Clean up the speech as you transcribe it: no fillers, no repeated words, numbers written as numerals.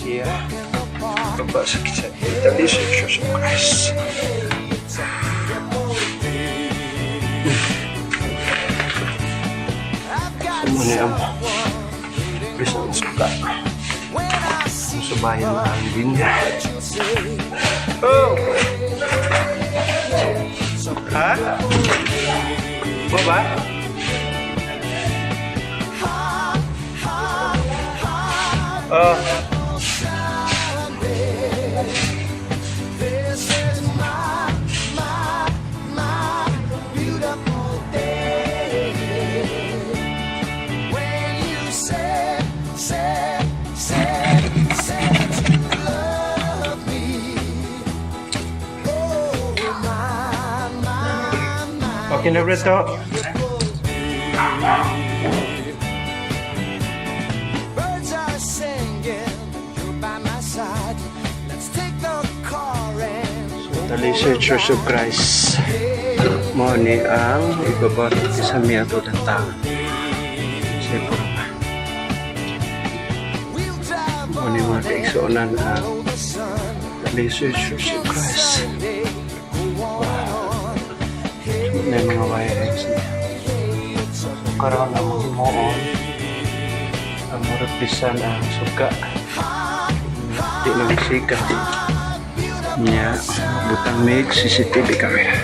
Siya. Baba sa kita. Tali sa Jesus Christ. Sumuni ang bisang suka. Ang subayan na ang linya. Oh! Ha? Baba? Oh. Okay na, Brito. Dali sa Church of Christ. Mo ni ang ibabot sa miyato ng tao. Siyempre. Mo ni mga kaigsuunan ang dali sa Church of Christ. Na mga wirings niya. So, karoon ang mga moon ang marapisan ang suka di nagsika niya butang make CCTV camera.